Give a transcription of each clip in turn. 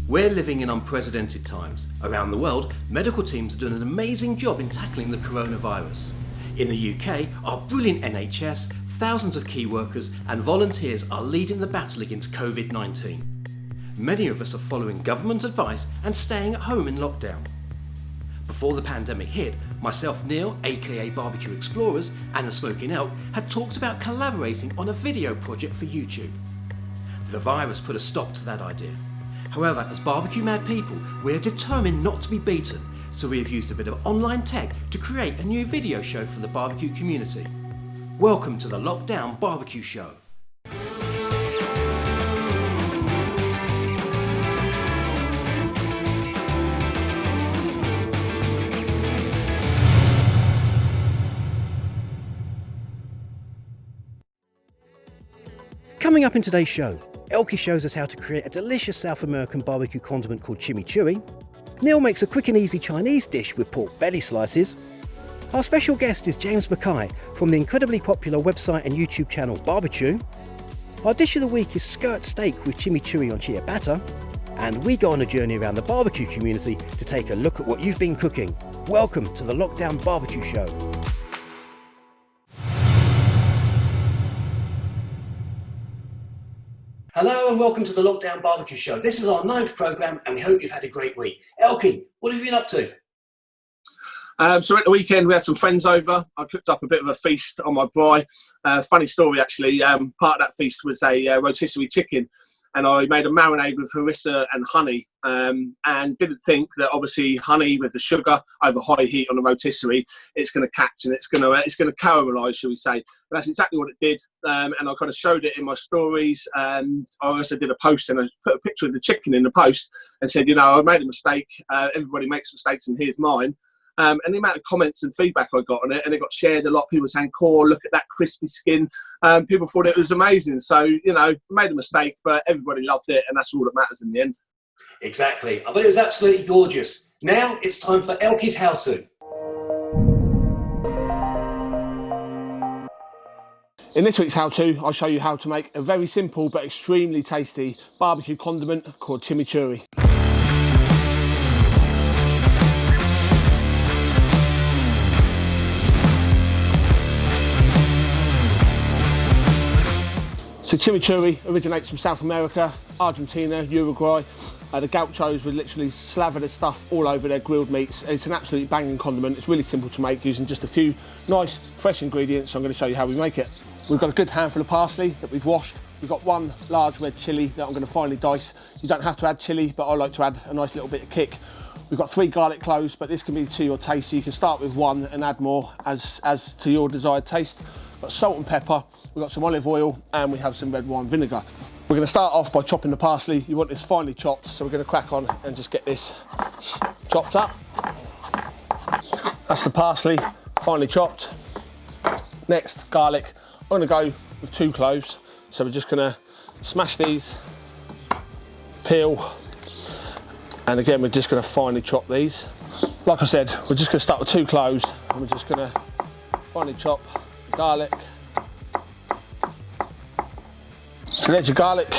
We're living in unprecedented times. Around the world, medical teams are doing an amazing job in tackling the coronavirus. In the UK, our brilliant NHS, thousands of key workers and volunteers are leading the battle against COVID-19. Many of us are following government advice and staying at home in lockdown. Before the pandemic hit, myself, Neal, aka Barbecue Explorers, and the Smokin Elk had talked about collaborating on a video project for YouTube. The virus put a stop to that idea. However, as barbecue mad people, we are determined not to be beaten, so we have used a bit of online tech to create a new video show for the barbecue community. Welcome to the Lockdown Barbecue Show. Coming up in today's show, Elky shows us how to create a delicious South American barbecue condiment called chimichurri. Neal makes a quick and easy Chinese dish with pork belly slices. Our special guest is James McKay from the incredibly popular website and YouTube channel Barbechoo. Our dish of the week is skirt steak with chimichurri on ciabatta. And we go on a journey around the barbecue community to take a look at what you've been cooking. Welcome to the Lockdown Barbecue Show. Hello and welcome to the Lockdown Barbecue Show. This is our 9th programme and we hope you've had a great week. Elky, what have you been up to? So at the weekend we had some friends over. I cooked up a bit of a feast on my braai. Funny story actually, part of that feast was a rotisserie chicken, and I made a marinade with harissa and honey, and didn't think that obviously honey with the sugar over high heat on the rotisserie, it's going to catch and it's going to caramelise, shall we say. But that's exactly what it did, and I kind of showed it in my stories, and I also did a post and I put a picture of the chicken in the post and said, you know, I made a mistake, everybody makes mistakes and here's mine. And the amount of comments and feedback I got on it, and it got shared a lot. People saying, "Core, look at that crispy skin." People thought it was amazing. So, you know, made a mistake, but everybody loved it, and that's all that matters in the end. Exactly. I bet it was absolutely gorgeous. Now it's time for Elky's how-to. In this week's how-to, I'll show you how to make a very simple but extremely tasty barbecue condiment called chimichurri. So chimichurri originates from South America, Argentina, Uruguay. The gauchos would literally slather this stuff all over their grilled meats. It's an absolutely banging condiment. It's really simple to make using just a few nice fresh ingredients. So I'm going to show you how we make it. We've got a good handful of parsley that we've washed. We've got one large red chilli that I'm going to finely dice. You don't have to add chilli, but I like to add a nice little bit of kick. We've got 3 garlic cloves, but this can be to your taste, so you can start with 1 and add more as to your desired taste. We've got salt and pepper, we've got some olive oil, and we have some red wine vinegar. We're going to start off by chopping the parsley. You want this finely chopped, so we're going to crack on and just get this chopped up. That's the parsley, finely chopped. Next, garlic. I'm going to go with 2 cloves, so we're just going to smash these, peel, and again, we're just going to finely chop these. Like I said, we're just going to start with 2 cloves, and we're just going to finely chop the garlic. So there's your garlic,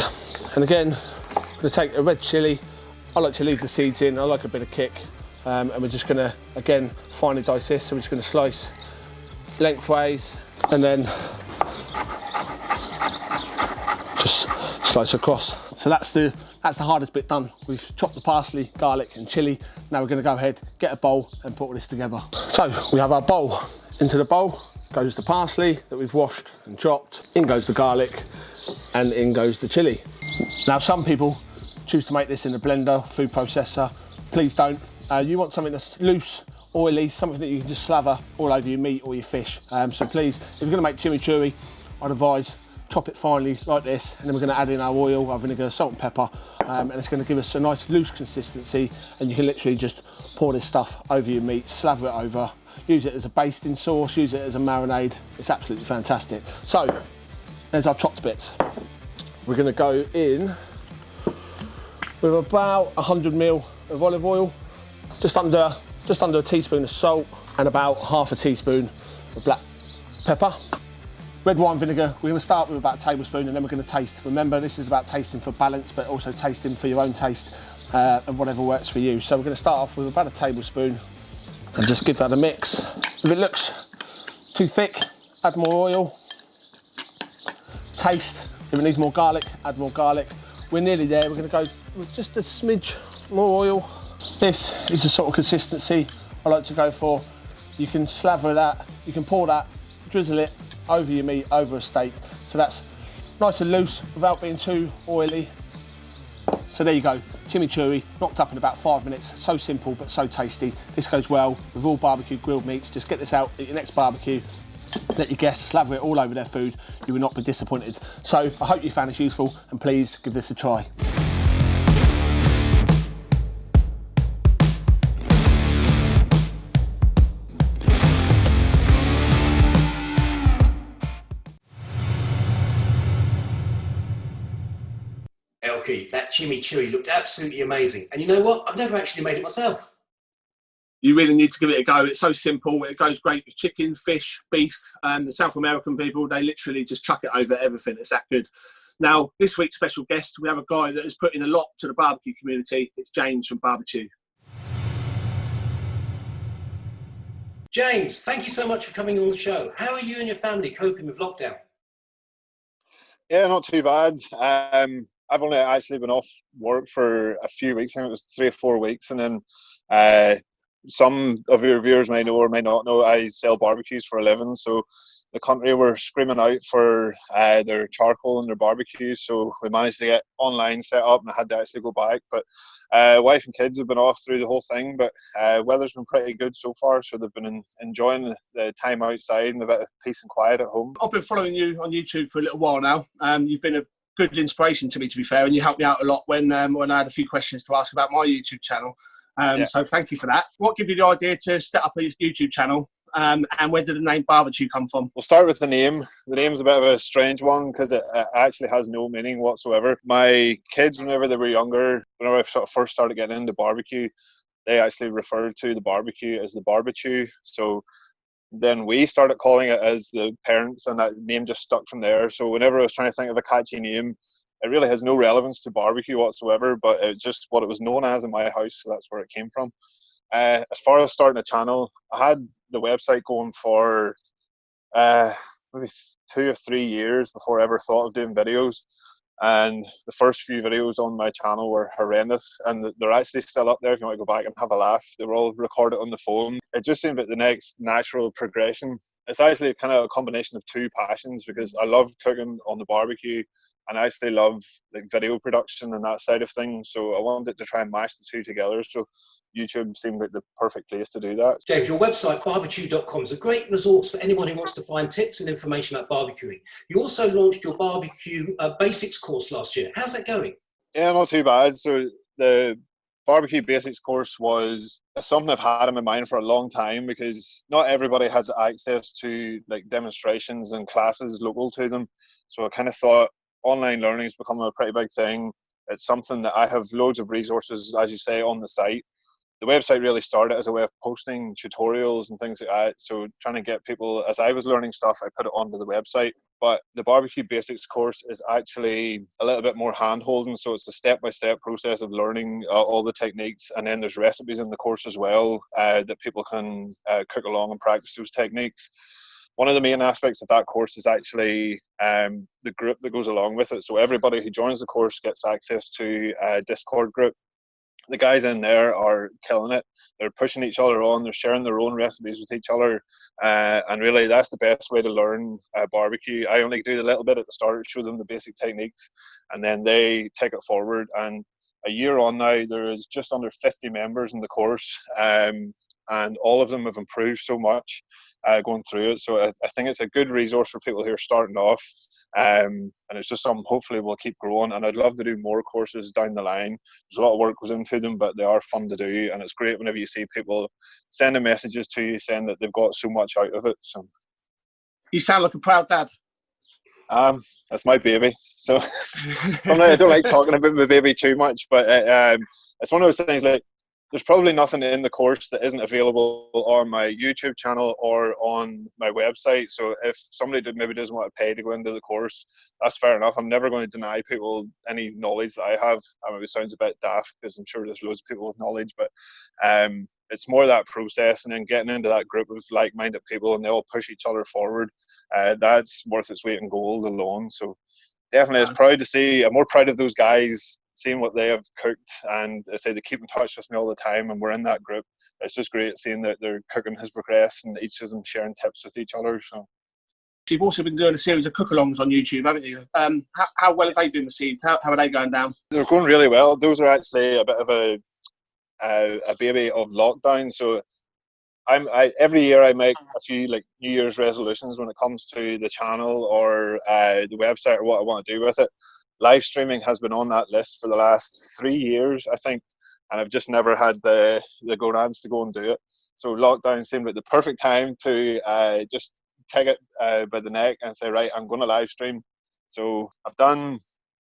and again, I'm going to take a red chilli. I like to leave the seeds in, I like a bit of kick, and we're just going to, again, finely dice this. So we're just going to slice lengthways, and then just slice across. So that's the hardest bit done. We've chopped the parsley, garlic and chilli. Now we're going to go ahead, get a bowl and put all this together. So we have our bowl. Into the bowl goes the parsley that we've washed and chopped. In goes the garlic and in goes the chilli. Now some people choose to make this in a blender, food processor. Please don't. You want something that's loose, oily, something that you can just slather all over your meat or your fish. So please, if you're going to make chimichurri, I'd advise chop it finely like this, and then we're going to add in our oil, our vinegar, salt and pepper, and it's going to give us a nice loose consistency, and you can literally just pour this stuff over your meat, slather it over, use it as a basting sauce, use it as a marinade. It's absolutely fantastic. So there's our chopped bits. We're going to go in with about 100 ml of olive oil, just under a teaspoon of salt, and about half a teaspoon of black pepper. Red wine vinegar, we're going to start with about a tablespoon, and then we're going to taste. Remember, this is about tasting for balance, but also tasting for your own taste. and whatever works for you. So we're going to start off with about a tablespoon and just give that a mix. If it looks too thick, add more oil. Taste, if it needs more garlic, add more garlic. We're nearly there. We're going to go with just a smidge more oil. This is the sort of consistency I like to go for. You can slather that, you can pour that, drizzle it over your meat, over a steak. So that's nice and loose without being too oily. So there you go, chimichurri, knocked up in about 5 minutes. So simple, but so tasty. This goes well with all barbecue grilled meats. Just get this out at your next barbecue. Let your guests slather it all over their food. You will not be disappointed. So I hope you found this useful, and please give this a try. Elky, that chimichurri looked absolutely amazing. And you know what? I've never actually made it myself. You really need to give it a go. It's so simple. It goes great with chicken, fish, beef. The South American people, they literally just chuck it over everything. It's that good. Now, this week's special guest, we have a guy that has put in a lot to the barbecue community. It's James from Barbechoo. James, thank you so much for coming on the show. How are you and your family coping with lockdown? Yeah, not too bad. I've only actually been off work for a few weeks. I think it was 3 or 4 weeks. And then some of your viewers may know or may not know, I sell barbecues for a living. So the country were screaming out for their charcoal and their barbecues. So we managed to get online set up, and I had to actually go back. But wife and kids have been off through the whole thing. But weather's been pretty good so far. So they've been enjoying the time outside and a bit of peace and quiet at home. I've been following you on YouTube for a little while now. You've been a good inspiration to me, to be fair, and you helped me out a lot when I had a few questions to ask about my YouTube channel. So thank you for that. What gave you the idea to set up a YouTube channel, and where did the name Barbechoo come from? We'll start with the name. The name's a bit of a strange one because it actually has no meaning whatsoever. My kids, whenever they were younger, whenever I sort of first started getting into barbecue, they actually referred to the barbecue as the Barbechoo. So then we started calling it as the parents, and that name just stuck from there. So whenever I was trying to think of a catchy name, it really has no relevance to barbecue whatsoever, but it's just what it was known as in my house, so that's where it came from. As far as starting a channel, I had the website going for maybe 2 or 3 years before I ever thought of doing videos. And the first few videos on my channel were horrendous, and they're actually still up there if you want to go back and have a laugh. They were all recorded on the phone. It just seemed like the next natural progression. It's actually kind of a combination of two passions, because I love cooking on the barbecue, and I actually love like video production and that side of things. So I wanted to try and mash the two together. So YouTube seemed like the perfect place to do that. James, your website, barbechoo.com, is a great resource for anyone who wants to find tips and information about barbecuing. You also launched your BBQ Basics course last year. How's that going? Yeah, not too bad. So the BBQ Basics course was something I've had in my mind for a long time, because not everybody has access to like demonstrations and classes local to them. So I kind of thought online learning has become a pretty big thing. It's something that I have loads of resources, as you say, on the site. The website really started as a way of posting tutorials and things like that. So trying to get people, as I was learning stuff, I put it onto the website. But the BBQ Basics course is actually a little bit more hand-holding. So it's a step-by-step process of learning all the techniques. And then there's recipes in the course as well that people can cook along and practice those techniques. One of the main aspects of that course is actually the group that goes along with it. So everybody who joins the course gets access to a Discord group. The guys in there are killing it. They're pushing each other on. They're sharing their own recipes with each other. And really, that's the best way to learn barbecue. I only do a little bit at the start, show them the basic techniques, and then they take it forward. And a year on now, there is just under 50 members in the course. And all of them have improved so much going through it. So I think it's a good resource for people who are starting off. And it's just something hopefully will keep growing. And I'd love to do more courses down the line. There's a lot of work goes into them, but they are fun to do. And it's great whenever you see people sending messages to you saying that they've got so much out of it. So You sound like a proud dad. That's my baby. So sometimes I don't like talking about my baby too much, but it's one of those things like, there's probably nothing in the course that isn't available on my YouTube channel or on my website. So if somebody maybe doesn't want to pay to go into the course, that's fair enough. I'm never going to deny people any knowledge that I have. I mean, it sounds a bit daft because I'm sure there's loads of people with knowledge, but it's more that process and then getting into that group of like-minded people and they all push each other forward. That's worth its weight in gold alone. So definitely, it's proud to see. I'm more proud of those guys seeing what they have cooked, and I say they keep in touch with me all the time, and we're in that group. It's just great seeing that their cooking has progressed and each of them sharing tips with each other. So you've also been doing a series of cook-alongs on YouTube, haven't you? How well have they been received? How are they going down? They're going really well. Those are actually a bit of a baby of lockdown. So every year I make a few like New Year's resolutions when it comes to the channel or the website or what I want to do with it. Live streaming has been on that list for the last 3 years, I think, and I've just never had the gonads to go and do it. So lockdown seemed like the perfect time to just take it by the neck and say, right, I'm going to live stream. So I've done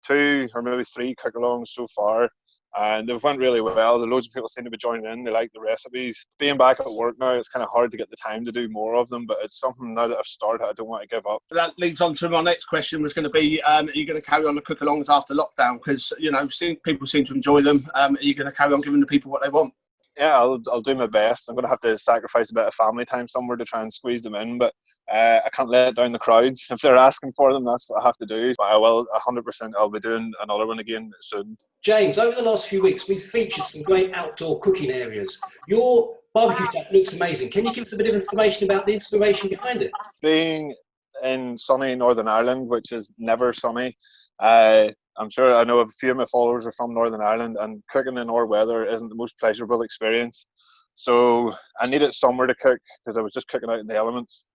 2 or maybe 3 cook-alongs so far, and they've went really well. Loads of people seem to be joining in. They like the recipes. Being back at work now, it's kind of hard to get the time to do more of them, but it's something now that I've started I don't want to give up. That leads on to my next question, was going to be, are you going to carry on the cook-alongs after lockdown? Because, you know, people seem to enjoy them. Are you going to carry on giving the people what they want? Yeah, I'll do my best. I'm going to have to sacrifice a bit of family time somewhere to try and squeeze them in, but I can't let down the crowds. If they're asking for them, that's what I have to do. But I will 100%. I'll be doing another one again soon. James, over the last few weeks, we've featured some great outdoor cooking areas. Your barbecue shack looks amazing. Can you give us a bit of information about the inspiration behind it? Being in sunny Northern Ireland, which is never sunny, I'm sure I know a few of my followers are from Northern Ireland, and cooking in our weather isn't the most pleasurable experience. So I needed somewhere to cook because I was just cooking out in the elements.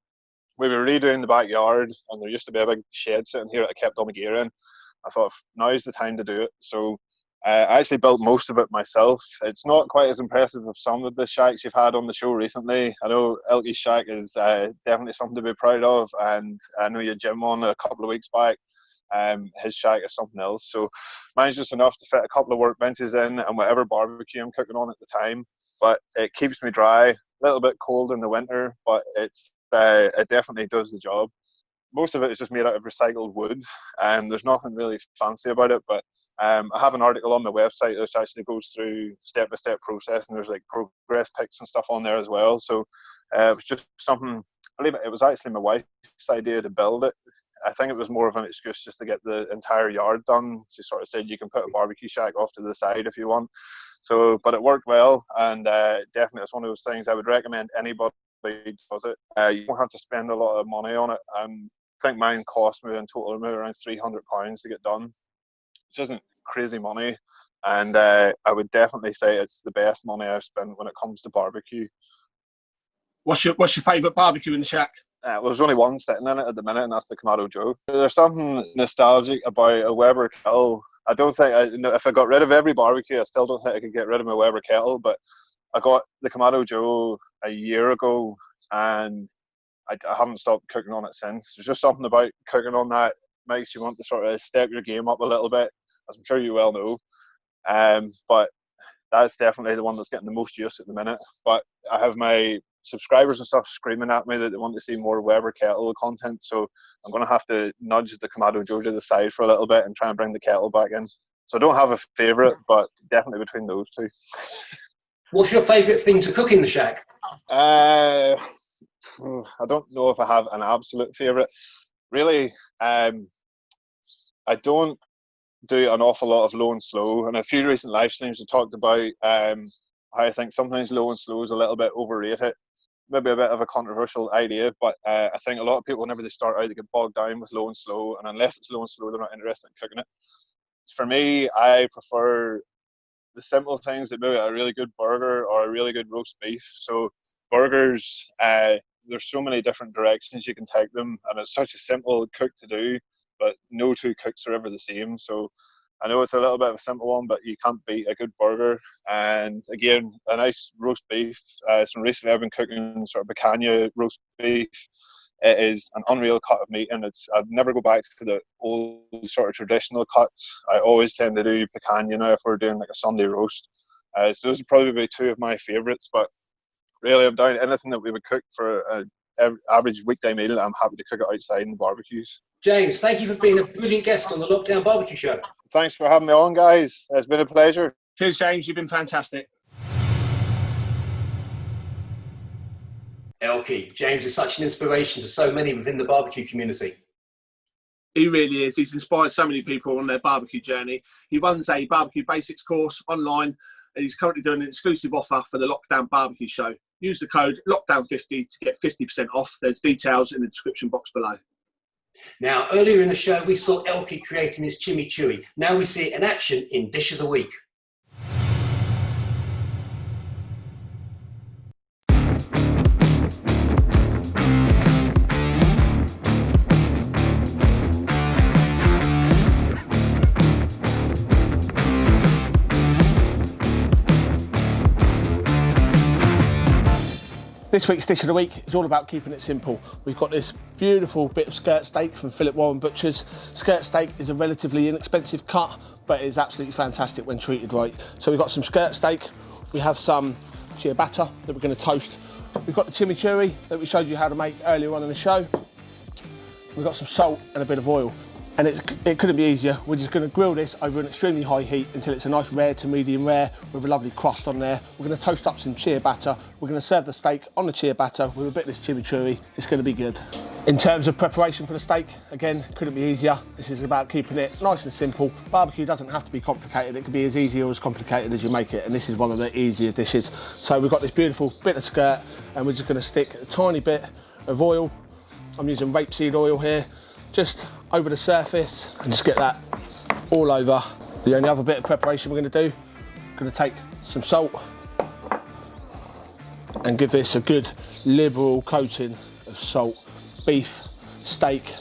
We were redoing the backyard, and there used to be a big shed sitting here that I kept all my gear in. I thought, now's the time to do it. So I actually built most of it myself. It's not quite as impressive as some of the shacks you've had on the show recently. I know Elky's shack is definitely something to be proud of, and I know you had Jim on a couple of weeks back. His shack is something else. So mine's just enough to fit a couple of workbenches in and whatever barbecue I'm cooking on at the time. But it keeps me dry, a little bit cold in the winter, but it definitely does the job. Most of it is just made out of recycled wood, and there's nothing really fancy about it, but I have an article on my website which actually goes through step-by-step process, and there's like progress pics and stuff on there as well. So it was just something, I believe it was actually my wife's idea to build it. I think it was more of an excuse just to get the entire yard done. She sort of said you can put a barbecue shack off to the side if you want. So, but it worked well, and definitely it's one of those things I would recommend anybody does it. You don't have to spend a lot of money on it. I think mine cost me in total maybe around £300 to get done, which isn't crazy money, and I would definitely say it's the best money I've spent when it comes to barbecue. What's your favourite barbecue in the shack? Well, there's only one sitting in it at the minute, and that's the Kamado Joe. There's something nostalgic about a Weber kettle. I don't think, if I got rid of every barbecue, I still don't think I could get rid of my Weber kettle, but I got the Kamado Joe a year ago, and I haven't stopped cooking on it since. There's just something about cooking on that makes you want to sort of step your game up a little bit, as I'm sure you well know. But that's definitely the one that's getting the most use at the minute. But I have my subscribers and stuff screaming at me that they want to see more Weber kettle content, so I'm going to have to nudge the Kamado Joe to the side for a little bit and try and bring the kettle back in. So I don't have a favourite, but definitely between those two. What's your favourite thing to cook in the shack? I don't know if I have an absolute favourite. Really, I don't do an awful lot of low and slow, and a few recent live streams have talked about how I think sometimes low and slow is a little bit overrated. Maybe a bit of a controversial idea, but I think a lot of people, whenever they start out, they get bogged down with low and slow, and unless it's low and slow, they're not interested in cooking it. For me, I prefer the simple things, that maybe a really good burger or a really good roast beef. So burgers, there's so many different directions you can take them, and it's such a simple cook to do, but no two cooks are ever the same. So I know it's a little bit of a simple one, but you can't beat a good burger. And again, a nice roast beef. So recently I've been cooking sort of picanha roast beef. It is an unreal cut of meat, and I'd never go back to the old sort of traditional cuts. I always tend to do picanha now if we're doing like a Sunday roast. So those would probably be two of my favourites. But really, I'm down anything that we would cook for an average weekday meal. I'm happy to cook it outside in the barbecues. James, thank you for being a brilliant guest on the Lockdown Barbecue Show. Thanks for having me on, guys. It's been a pleasure. Cheers, James. You've been fantastic. Elky, James is such an inspiration to so many within the barbecue community. He really is. He's inspired so many people on their barbecue journey. He runs a BBQ Basics course online, and he's currently doing an exclusive offer for the Lockdown Barbecue Show. Use the code LOCKDOWN50 to get 50% off. There's details in the description box below. Now, earlier in the show, we saw Elky creating his chimichurri. Now we see it in action in Dish of the Week. This week's Dish of the Week is all about keeping it simple. We've got this beautiful bit of skirt steak from Philip Warren Butchers. Skirt steak is a relatively inexpensive cut, but it is absolutely fantastic when treated right. So we've got some skirt steak, we have some ciabatta that we're going to toast. We've got the chimichurri that we showed you how to make earlier on in the show. We've got some salt and a bit of oil. And it couldn't be easier. We're just going to grill this over an extremely high heat until it's a nice rare to medium rare with a lovely crust on there. We're going to toast up some ciabatta. We're going to serve the steak on the ciabatta with a bit of this chimichurri. It's going to be good. In terms of preparation for the steak, again, couldn't be easier. This is about keeping it nice and simple. Barbecue doesn't have to be complicated. It can be as easy or as complicated as you make it. And this is one of the easier dishes. So we've got this beautiful bit of skirt and we're just going to stick a tiny bit of oil. I'm using rapeseed oil here. Just over the surface and just get that all over. The only other bit of preparation we're going to do, I'm going to take some salt and give this a good liberal coating of salt. Beef, steak,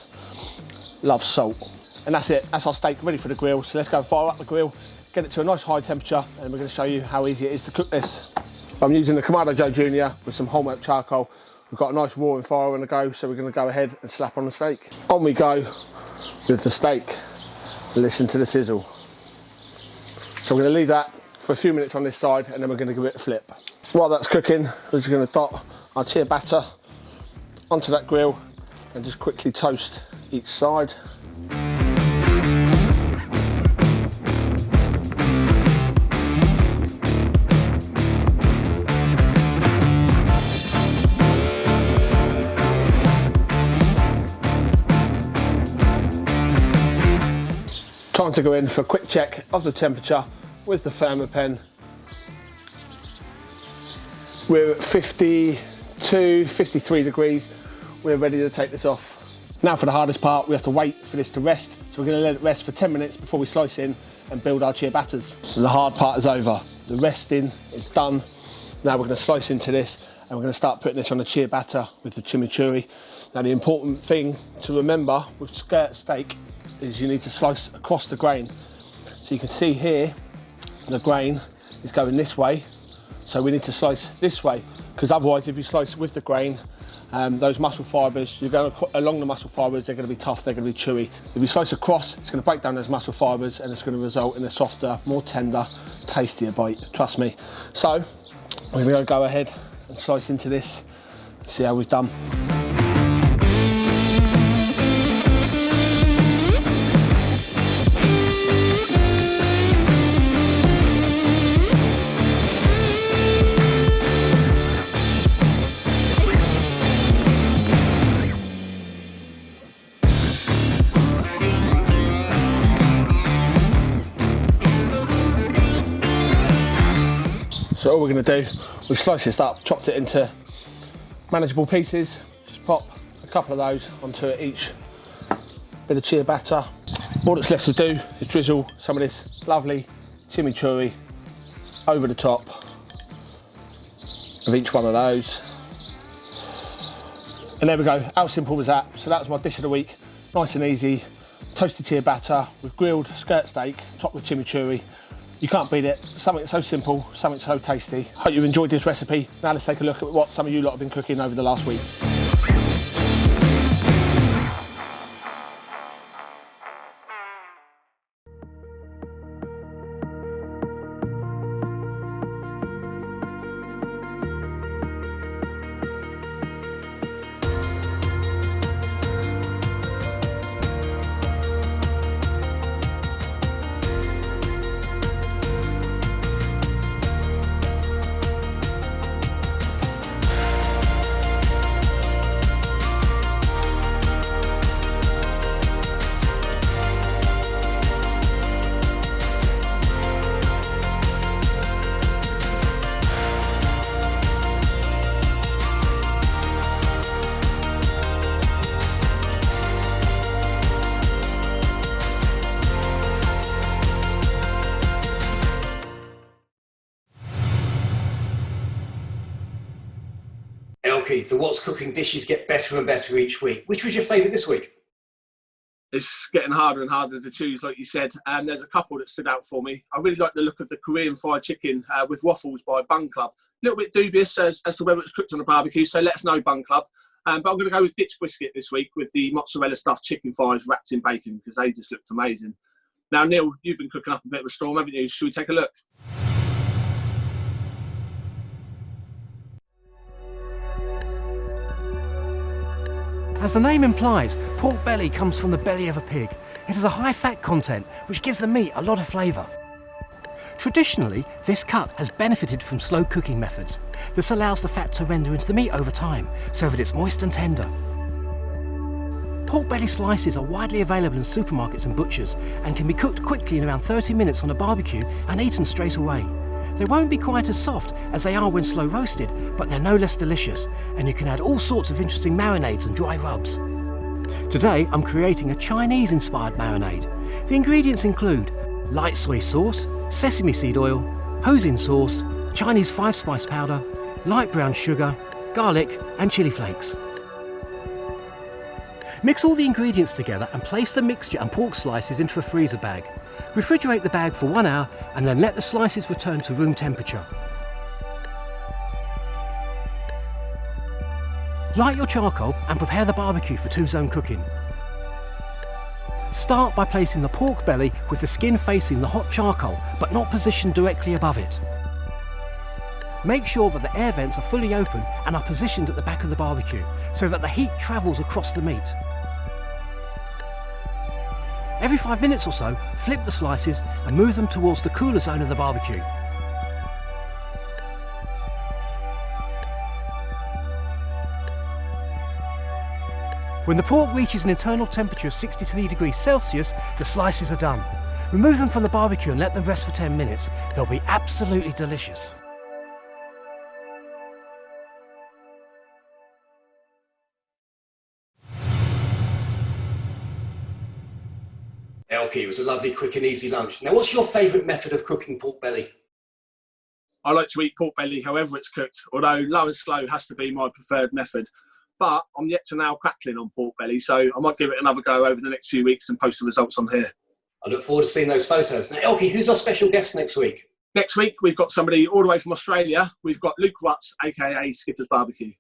love salt. And that's it, that's our steak ready for the grill. So let's go fire up the grill, get it to a nice high temperature, and we're going to show you how easy it is to cook this. I'm using the Kamado Joe Jr. with some whole milk charcoal. We've got a nice roaring fire on the go, so we're going to go ahead and slap on the steak. On we go with the steak. Listen to the sizzle. So we're going to leave that for a few minutes on this side, and then we're going to give it a flip. While that's cooking, we're just going to dot our ciabatta onto that grill and just quickly toast each side. Time to go in for a quick check of the temperature with the thermopen. We're at 52, 53 degrees. We're ready to take this off. Now for the hardest part, we have to wait for this to rest. So we're going to let it rest for 10 minutes before we slice in and build our ciabattas. So the hard part is over. The resting is done. Now we're going to slice into this and we're going to start putting this on the ciabatta with the chimichurri. Now the important thing to remember with skirt steak is you need to slice across the grain. So you can see here, the grain is going this way. So we need to slice this way, because otherwise if you slice with the grain, those muscle fibres, you're going along the muscle fibres, they're going to be tough, they're going to be chewy. If you slice across, it's going to break down those muscle fibres and it's going to result in a softer, more tender, tastier bite, trust me. So we're going to go ahead and slice into this, see how we've done. So all we're going to do, we've sliced this up, chopped it into manageable pieces, just pop a couple of those onto each bit of ciabatta. All that's left to do is drizzle some of this lovely chimichurri over the top of each one of those. And there we go, how simple was that? So that was my dish of the week, nice and easy. Toasted ciabatta with grilled skirt steak, topped with chimichurri. You can't beat it. Something so simple, something so tasty. Hope you enjoyed this recipe. Now let's take a look at what some of you lot have been cooking over the last week. Elky, the What's Cooking dishes get better and better each week. Which was your favourite this week? It's getting harder and harder to choose, like you said. And there's a couple that stood out for me. I really like the look of the Korean fried chicken with waffles by Bun Club. A little bit dubious as to whether it's cooked on a barbecue, so let us know, Bun Club. But I'm going to go with ditch brisket this week with the mozzarella stuffed chicken thighs wrapped in bacon because they just looked amazing. Now, Neil, you've been cooking up a bit of a storm, haven't you? Should we take a look? As the name implies, pork belly comes from the belly of a pig. It has a high fat content, which gives the meat a lot of flavour. Traditionally, this cut has benefited from slow cooking methods. This allows the fat to render into the meat over time, so that it's moist and tender. Pork belly slices are widely available in supermarkets and butchers, and can be cooked quickly in around 30 minutes on a barbecue and eaten straight away. They won't be quite as soft as they are when slow roasted, but they're no less delicious, and you can add all sorts of interesting marinades and dry rubs. Today I'm creating a Chinese-inspired marinade. The ingredients include light soy sauce, sesame seed oil, hoisin sauce, Chinese 5-spice powder, light brown sugar, garlic and chili flakes. Mix all the ingredients together and place the mixture and pork slices into a freezer bag. Refrigerate the bag for 1 hour and then let the slices return to room temperature. Light your charcoal and prepare the barbecue for 2-zone cooking. Start by placing the pork belly with the skin facing the hot charcoal, but not positioned directly above it. Make sure that the air vents are fully open and are positioned at the back of the barbecue, so that the heat travels across the meat. Every 5 minutes or so, flip the slices and move them towards the cooler zone of the barbecue. When the pork reaches an internal temperature of 63 degrees Celsius, the slices are done. Remove them from the barbecue and let them rest for 10 minutes. They'll be absolutely delicious. Elky, it was a lovely, quick and easy lunch. Now, what's your favourite method of cooking pork belly? I like to eat pork belly however it's cooked, although low and slow has to be my preferred method. But I'm yet to nail crackling on pork belly, so I might give it another go over the next few weeks and post the results on here. I look forward to seeing those photos. Now, Elky, who's our special guest next week? Next week, we've got somebody all the way from Australia. We've got Luke Rutz, aka Skipper's Barbecue.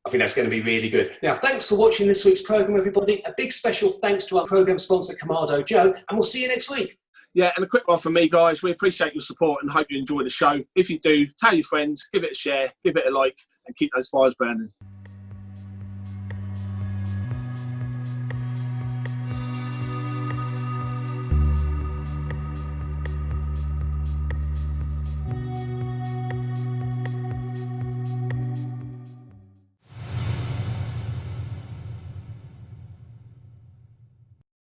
I think that's going to be really good. Now, thanks for watching this week's programme, everybody. A big special thanks to our programme sponsor, Kamado Joe, and we'll see you next week. Yeah, and a quick one from me, guys. We appreciate your support and hope you enjoy the show. If you do, tell your friends, give it a share, give it a like, and keep those fires burning.